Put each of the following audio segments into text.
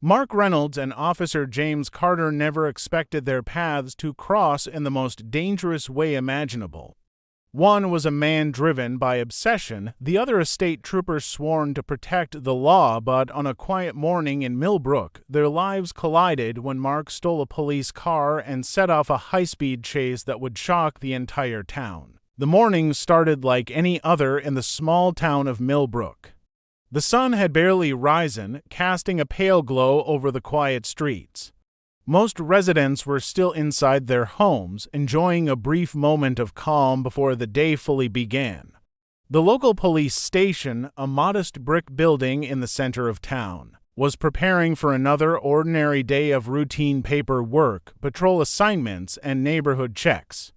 Mark Reynolds and Officer James Carter never expected their paths to cross in the most dangerous way imaginable. One was a man driven by obsession, the other a state trooper sworn to protect the law, but on a quiet morning in Millbrook, their lives collided when Mark stole a police car and set off a high-speed chase that would shock the entire town. The morning started like any other in the small town of Millbrook. The sun had barely risen, casting a pale glow over the quiet streets. Most residents were still inside their homes, enjoying a brief moment of calm before the day fully began. The local police station, a modest brick building in the center of town, was preparing for another ordinary day of routine paperwork, patrol assignments, and neighborhood checks.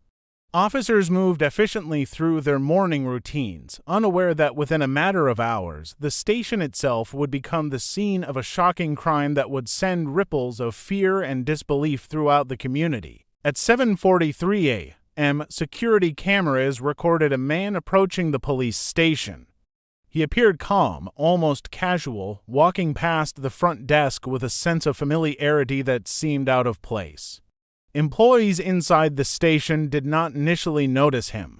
Officers moved efficiently through their morning routines, unaware that within a matter of hours, the station itself would become the scene of a shocking crime that would send ripples of fear and disbelief throughout the community. At 7:43 a.m., security cameras recorded a man approaching the police station. He appeared calm, almost casual, walking past the front desk with a sense of familiarity that seemed out of place. Employees inside the station did not initially notice him.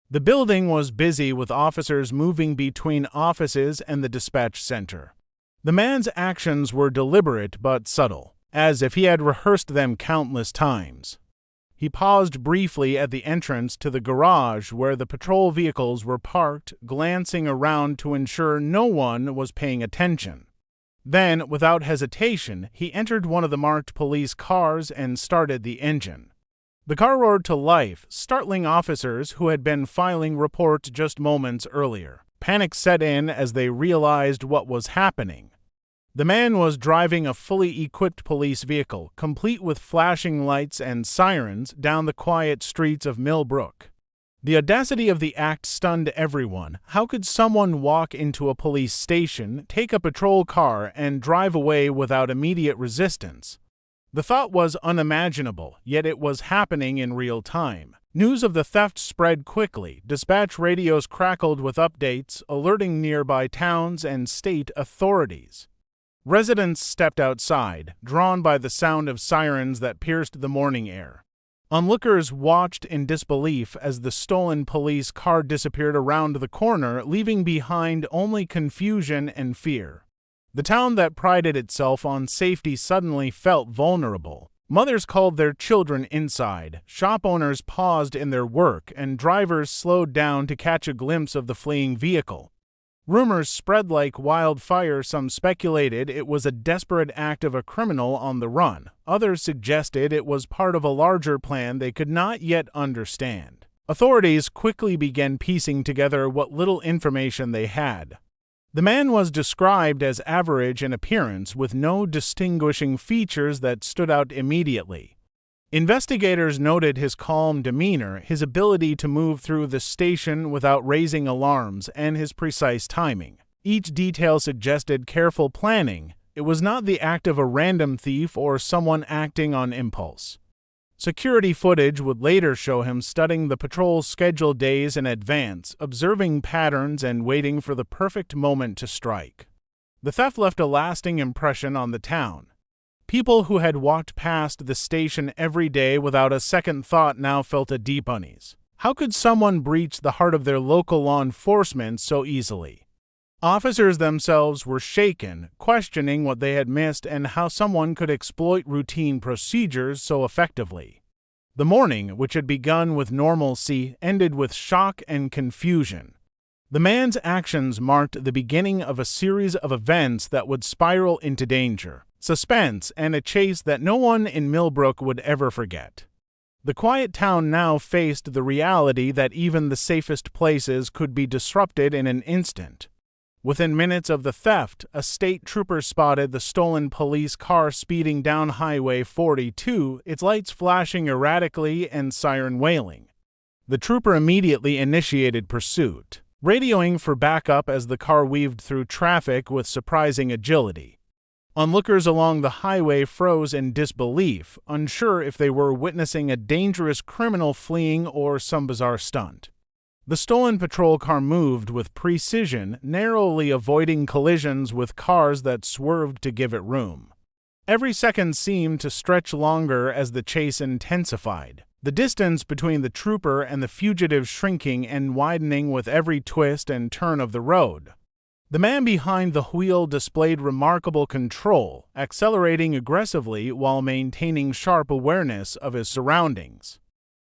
The building was busy with officers moving between offices and the dispatch center. The man's actions were deliberate but subtle, as if he had rehearsed them countless times. He paused briefly at the entrance to the garage where the patrol vehicles were parked, glancing around to ensure no one was paying attention. Then, without hesitation, he entered one of the marked police cars and started the engine. The car roared to life, startling officers who had been filing reports just moments earlier. Panic set in as they realized what was happening. The man was driving a fully equipped police vehicle, complete with flashing lights and sirens, down the quiet streets of Millbrook. The audacity of the act stunned everyone. How could someone walk into a police station, take a patrol car, and drive away without immediate resistance? The thought was unimaginable, yet it was happening in real time. News of the theft spread quickly. Dispatch radios crackled with updates, alerting nearby towns and state authorities. Residents stepped outside, drawn by the sound of sirens that pierced the morning air. Onlookers watched in disbelief as the stolen police car disappeared around the corner, leaving behind only confusion and fear. The town that prided itself on safety suddenly felt vulnerable. Mothers called their children inside, shop owners paused in their work, and drivers slowed down to catch a glimpse of the fleeing vehicle. Rumors spread like wildfire. Some speculated it was a desperate act of a criminal on the run. Others suggested it was part of a larger plan they could not yet understand. Authorities quickly began piecing together what little information they had. The man was described as average in appearance, with no distinguishing features that stood out immediately. Investigators noted his calm demeanor, his ability to move through the station without raising alarms, and his precise timing. Each detail suggested careful planning. It was not the act of a random thief or someone acting on impulse. Security footage would later show him studying the patrol's schedule days in advance, observing patterns and waiting for the perfect moment to strike. The theft left a lasting impression on the town. People who had walked past the station every day without a second thought now felt a deep unease. How could someone breach the heart of their local law enforcement so easily? Officers themselves were shaken, questioning what they had missed and how someone could exploit routine procedures so effectively. The morning, which had begun with normalcy, ended with shock and confusion. The man's actions marked the beginning of a series of events that would spiral into danger, suspense, and a chase that no one in Millbrook would ever forget. The quiet town now faced the reality that even the safest places could be disrupted in an instant. Within minutes of the theft, a state trooper spotted the stolen police car speeding down Highway 42, its lights flashing erratically and siren wailing. The trooper immediately initiated pursuit, radioing for backup as the car weaved through traffic with surprising agility. Onlookers along the highway froze in disbelief, unsure if they were witnessing a dangerous criminal fleeing or some bizarre stunt. The stolen patrol car moved with precision, narrowly avoiding collisions with cars that swerved to give it room. Every second seemed to stretch longer as the chase intensified, the distance between the trooper and the fugitive shrinking and widening with every twist and turn of the road. The man behind the wheel displayed remarkable control, accelerating aggressively while maintaining sharp awareness of his surroundings.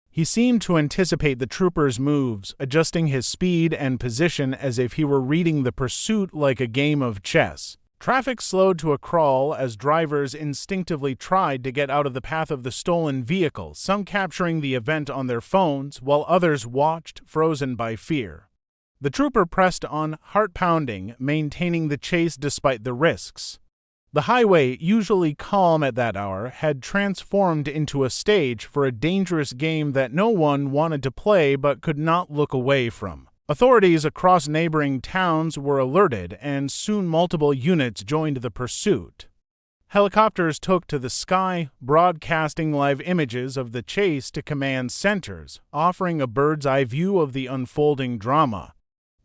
He seemed to anticipate the trooper's moves, adjusting his speed and position as if he were reading the pursuit like a game of chess. Traffic slowed to a crawl as drivers instinctively tried to get out of the path of the stolen vehicle, some capturing the event on their phones, while others watched, frozen by fear. The trooper pressed on, heart-pounding, maintaining the chase despite the risks. The highway, usually calm at that hour, had transformed into a stage for a dangerous game that no one wanted to play but could not look away from. Authorities across neighboring towns were alerted, and soon multiple units joined the pursuit. Helicopters took to the sky, broadcasting live images of the chase to command centers, offering a bird's-eye view of the unfolding drama.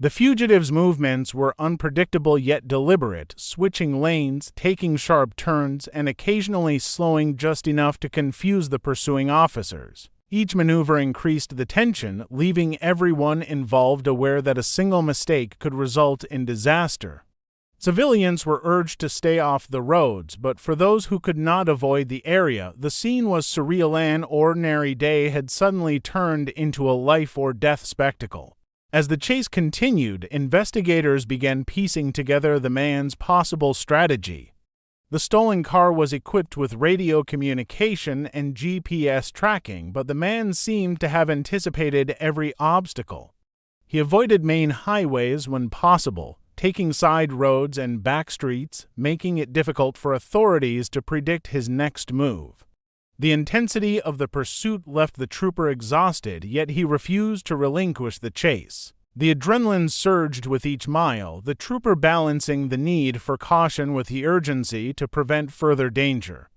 The fugitives' movements were unpredictable yet deliberate, switching lanes, taking sharp turns, and occasionally slowing just enough to confuse the pursuing officers. Each maneuver increased the tension, leaving everyone involved aware that a single mistake could result in disaster. Civilians were urged to stay off the roads, but for those who could not avoid the area, the scene was surreal. An ordinary day had suddenly turned into a life-or-death spectacle. As the chase continued, investigators began piecing together the man's possible strategy. The stolen car was equipped with radio communication and GPS tracking, but the man seemed to have anticipated every obstacle. He avoided main highways when possible, taking side roads and back streets, making it difficult for authorities to predict his next move. The intensity of the pursuit left the trooper exhausted, yet he refused to relinquish the chase. The adrenaline surged with each mile, the trooper balancing the need for caution with the urgency to prevent further danger.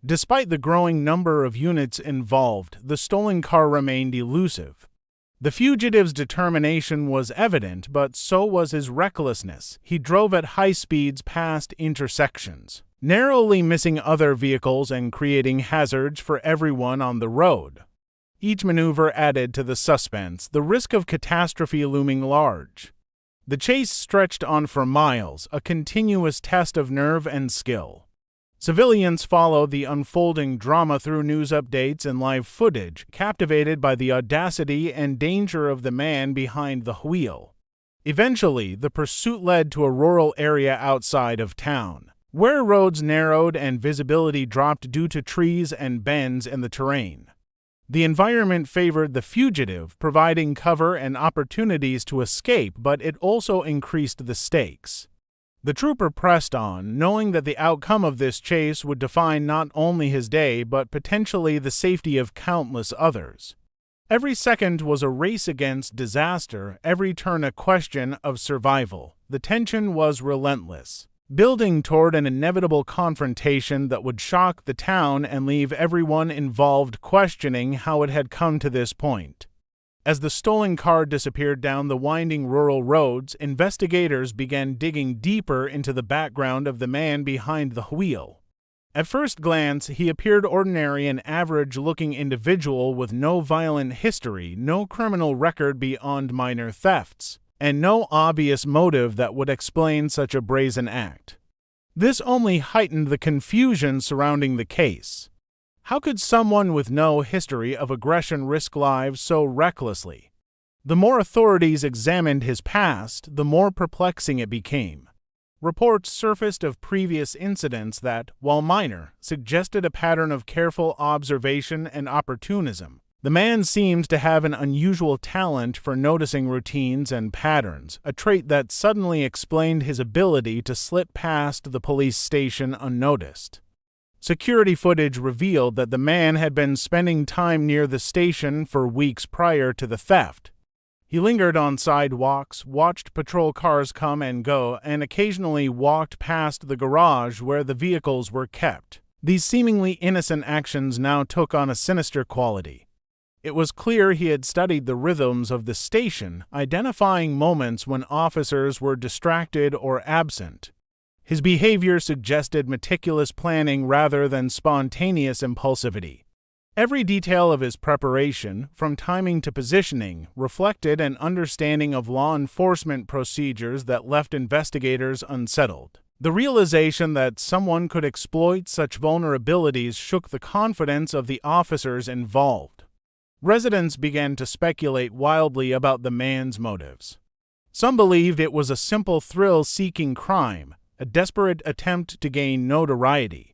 Despite the growing number of units involved, the stolen car remained elusive. The fugitive's determination was evident, but so was his recklessness. He drove at high speeds past intersections, narrowly missing other vehicles and creating hazards for everyone on the road. Each maneuver added to the suspense, the risk of catastrophe looming large. The chase stretched on for miles, a continuous test of nerve and skill. Civilians followed the unfolding drama through news updates and live footage, captivated by the audacity and danger of the man behind the wheel. Eventually, the pursuit led to a rural area outside of town, where roads narrowed and visibility dropped due to trees and bends in the terrain. The environment favored the fugitive, providing cover and opportunities to escape, but it also increased the stakes. The trooper pressed on, knowing that the outcome of this chase would define not only his day but potentially the safety of countless others. Every second was a race against disaster, every turn a question of survival. The tension was relentless, building toward an inevitable confrontation that would shock the town and leave everyone involved questioning how it had come to this point. As the stolen car disappeared down the winding rural roads, investigators began digging deeper into the background of the man behind the wheel. At first glance, he appeared ordinary, an average-looking individual with no violent history, no criminal record beyond minor thefts, and no obvious motive that would explain such a brazen act. This only heightened the confusion surrounding the case. How could someone with no history of aggression risk lives so recklessly? The more authorities examined his past, the more perplexing it became. Reports surfaced of previous incidents that, while minor, suggested a pattern of careful observation and opportunism. The man seemed to have an unusual talent for noticing routines and patterns, a trait that suddenly explained his ability to slip past the police station unnoticed. Security footage revealed that the man had been spending time near the station for weeks prior to the theft. He lingered on sidewalks, watched patrol cars come and go, and occasionally walked past the garage where the vehicles were kept. These seemingly innocent actions now took on a sinister quality. It was clear he had studied the rhythms of the station, identifying moments when officers were distracted or absent. His behavior suggested meticulous planning rather than spontaneous impulsivity. Every detail of his preparation, from timing to positioning, reflected an understanding of law enforcement procedures that left investigators unsettled. The realization that someone could exploit such vulnerabilities shook the confidence of the officers involved. Residents began to speculate wildly about the man's motives. Some believed it was a simple thrill-seeking crime, a desperate attempt to gain notoriety.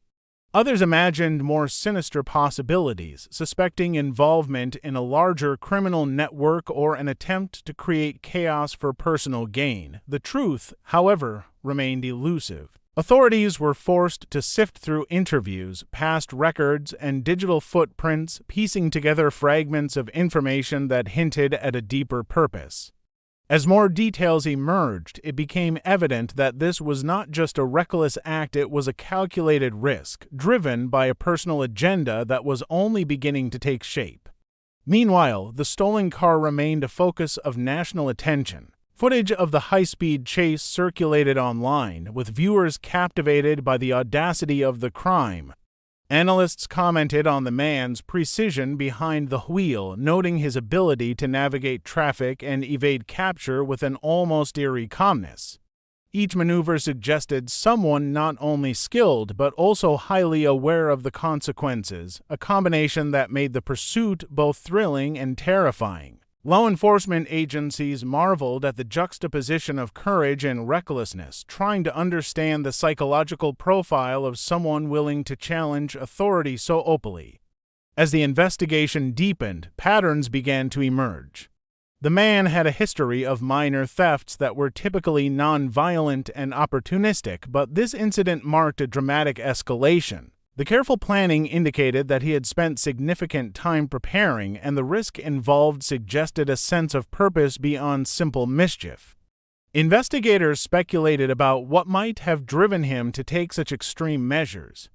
Others imagined more sinister possibilities, suspecting involvement in a larger criminal network or an attempt to create chaos for personal gain. The truth, however, remained elusive. Authorities were forced to sift through interviews, past records, and digital footprints, piecing together fragments of information that hinted at a deeper purpose. As more details emerged, it became evident that this was not just a reckless act, it was a calculated risk, driven by a personal agenda that was only beginning to take shape. Meanwhile, the stolen car remained a focus of national attention. Footage of the high-speed chase circulated online, with viewers captivated by the audacity of the crime. Analysts commented on the man's precision behind the wheel, noting his ability to navigate traffic and evade capture with an almost eerie calmness. Each maneuver suggested someone not only skilled but also highly aware of the consequences, a combination that made the pursuit both thrilling and terrifying. Law enforcement agencies marveled at the juxtaposition of courage and recklessness, trying to understand the psychological profile of someone willing to challenge authority so openly. As the investigation deepened, patterns began to emerge. The man had a history of minor thefts that were typically non-violent and opportunistic, but this incident marked a dramatic escalation. The careful planning indicated that he had spent significant time preparing, and the risk involved suggested a sense of purpose beyond simple mischief. Investigators speculated about what might have driven him to take such extreme measures.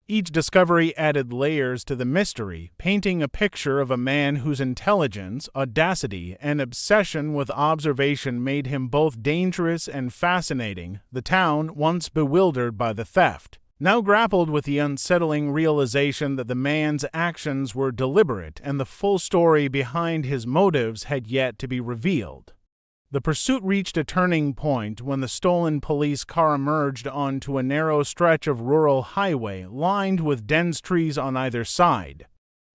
Each discovery added layers to the mystery, painting a picture of a man whose intelligence, audacity, and obsession with observation made him both dangerous and fascinating. The town, once bewildered by the theft, now grappled with the unsettling realization that the man's actions were deliberate and the full story behind his motives had yet to be revealed. The pursuit reached a turning point when the stolen police car emerged onto a narrow stretch of rural highway lined with dense trees on either side.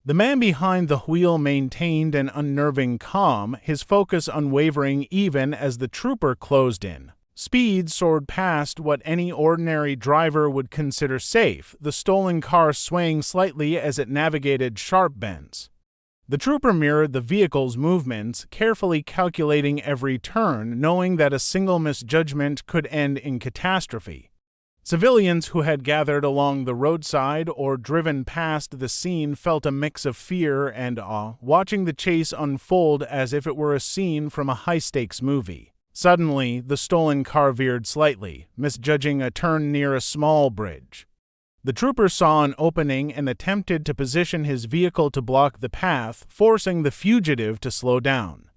The man behind the wheel maintained an unnerving calm, his focus unwavering even as the trooper closed in. Speed soared past what any ordinary driver would consider safe, the stolen car swaying slightly as it navigated sharp bends. The trooper mirrored the vehicle's movements, carefully calculating every turn, knowing that a single misjudgment could end in catastrophe. Civilians who had gathered along the roadside or driven past the scene felt a mix of fear and awe, watching the chase unfold as if it were a scene from a high-stakes movie. Suddenly, the stolen car veered slightly, misjudging a turn near a small bridge. The trooper saw an opening and attempted to position his vehicle to block the path, forcing the fugitive to slow down.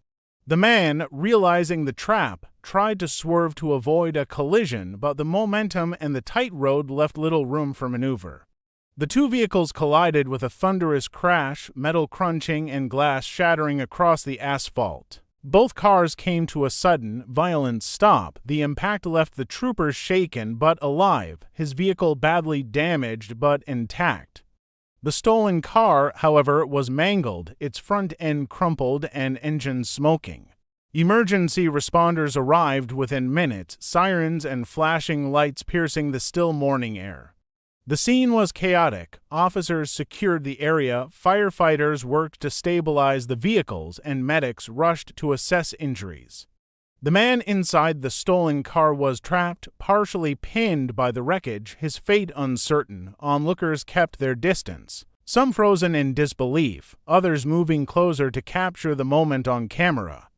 The man, realizing the trap, tried to swerve to avoid a collision, but the momentum and the tight road left little room for maneuver. The two vehicles collided with a thunderous crash, metal crunching and glass shattering across the asphalt. Both cars came to a sudden, violent stop. The impact left the trooper shaken but alive, his vehicle badly damaged but intact. The stolen car, however, was mangled, its front end crumpled and engine smoking. Emergency responders arrived within minutes, sirens and flashing lights piercing the still morning air. The scene was chaotic. Officers secured the area, firefighters worked to stabilize the vehicles, and medics rushed to assess injuries. The man inside the stolen car was trapped, partially pinned by the wreckage, his fate uncertain. Onlookers kept their distance, some frozen in disbelief, others moving closer to capture the moment on camera.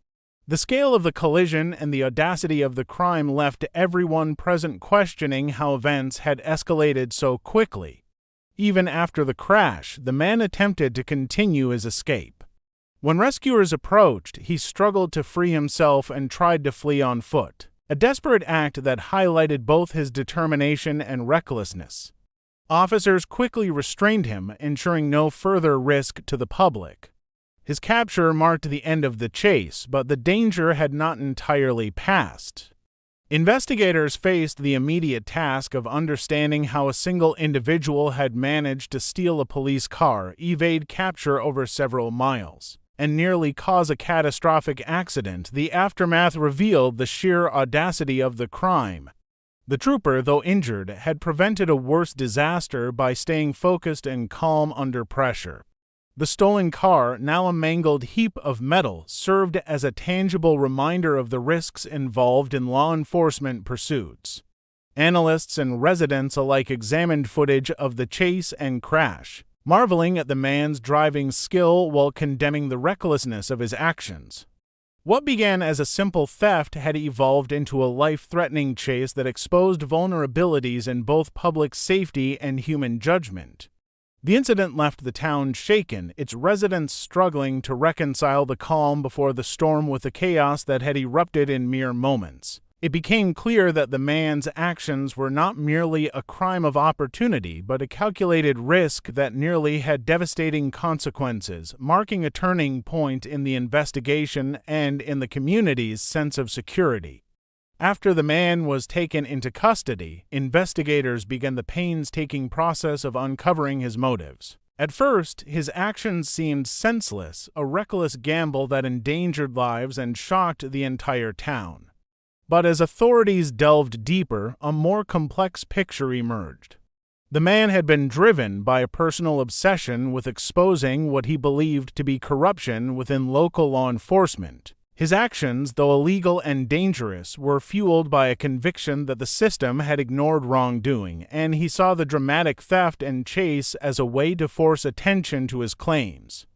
The scale of the collision and the audacity of the crime left everyone present questioning how events had escalated so quickly. Even after the crash, the man attempted to continue his escape. When rescuers approached, he struggled to free himself and tried to flee on foot. a desperate act that highlighted both his determination and recklessness. Officers quickly restrained him, ensuring no further risk to the public. His capture marked the end of the chase, but the danger had not entirely passed. Investigators faced the immediate task of understanding how a single individual had managed to steal a police car, evade capture over several miles, and nearly cause a catastrophic accident. The aftermath revealed the sheer audacity of the crime. The trooper, though injured, had prevented a worse disaster by staying focused and calm under pressure. The stolen car, now a mangled heap of metal, served as a tangible reminder of the risks involved in law enforcement pursuits. Analysts and residents alike examined footage of the chase and crash, marveling at the man's driving skill while condemning the recklessness of his actions. What began as a simple theft had evolved into a life-threatening chase that exposed vulnerabilities in both public safety and human judgment. The incident left the town shaken, its residents struggling to reconcile the calm before the storm with the chaos that had erupted in mere moments. It became clear that the man's actions were not merely a crime of opportunity, but a calculated risk that nearly had devastating consequences, marking a turning point in the investigation and in the community's sense of security. After the man was taken into custody, investigators began the painstaking process of uncovering his motives. At first, his actions seemed senseless, a reckless gamble that endangered lives and shocked the entire town. But as authorities delved deeper, a more complex picture emerged. The man had been driven by a personal obsession with exposing what he believed to be corruption within local law enforcement. His actions, though illegal and dangerous, were fueled by a conviction that the system had ignored wrongdoing, and he saw the dramatic theft and chase as a way to force attention to his claims.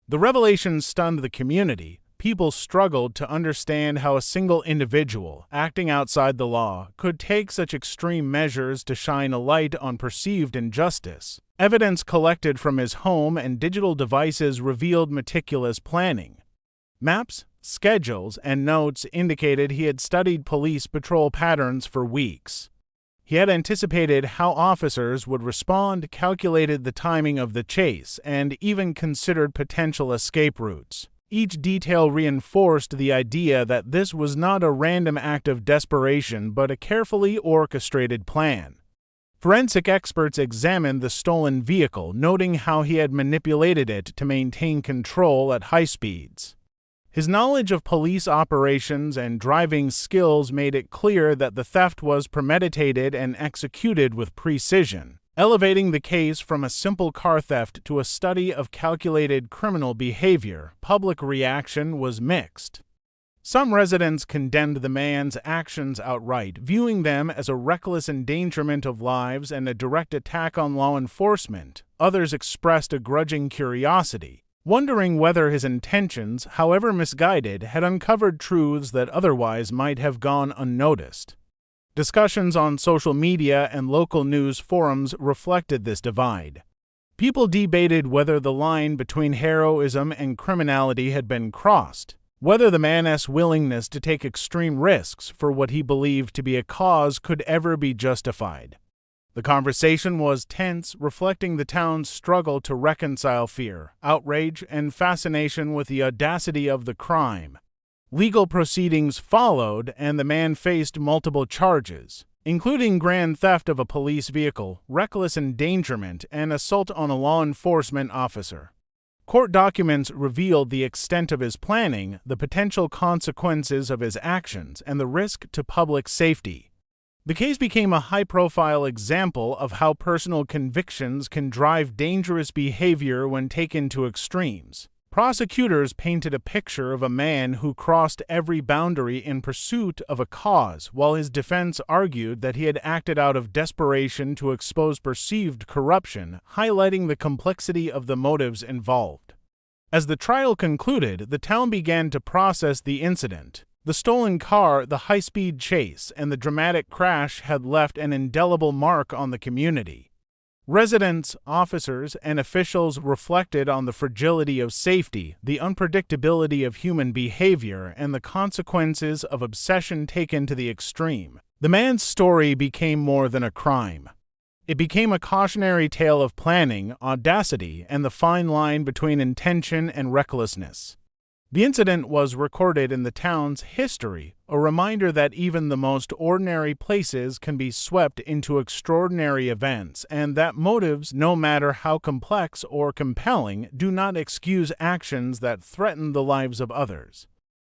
The revelation stunned the community. People struggled to understand how a single individual, acting outside the law, could take such extreme measures to shine a light on perceived injustice. Evidence collected from his home and digital devices revealed meticulous planning. Maps, schedules, and notes indicated he had studied police patrol patterns for weeks. He had anticipated how officers would respond, calculated the timing of the chase, and even considered potential escape routes. Each detail reinforced the idea that this was not a random act of desperation but a carefully orchestrated plan. Forensic experts examined the stolen vehicle, noting how he had manipulated it to maintain control at high speeds. His knowledge of police operations and driving skills made it clear that the theft was premeditated and executed with precision, elevating the case from a simple car theft to a study of calculated criminal behavior. Public reaction was mixed. Some residents condemned the man's actions outright, viewing them as a reckless endangerment of lives and a direct attack on law enforcement. Others expressed a grudging curiosity, wondering whether his intentions, however misguided, had uncovered truths that otherwise might have gone unnoticed. Discussions on social media and local news forums reflected this divide. People debated whether the line between heroism and criminality had been crossed, whether the man's willingness to take extreme risks for what he believed to be a cause could ever be justified. The conversation was tense, reflecting the town's struggle to reconcile fear, outrage, and fascination with the audacity of the crime. Legal proceedings followed, and the man faced multiple charges, including grand theft of a police vehicle, reckless endangerment, and assault on a law enforcement officer. Court documents revealed the extent of his planning, the potential consequences of his actions, and the risk to public safety. The case became a high-profile example of how personal convictions can drive dangerous behavior when taken to extremes. Prosecutors painted a picture of a man who crossed every boundary in pursuit of a cause, while his defense argued that he had acted out of desperation to expose perceived corruption, highlighting the complexity of the motives involved. As the trial concluded, the town began to process the incident. The stolen car, the high-speed chase, and the dramatic crash had left an indelible mark on the community. Residents, officers, and officials reflected on the fragility of safety, the unpredictability of human behavior, and the consequences of obsession taken to the extreme. The man's story became more than a crime. It became a cautionary tale of planning, audacity, and the fine line between intention and recklessness. The incident was recorded in the town's history, a reminder that even the most ordinary places can be swept into extraordinary events, and that motives, no matter how complex or compelling, do not excuse actions that threaten the lives of others.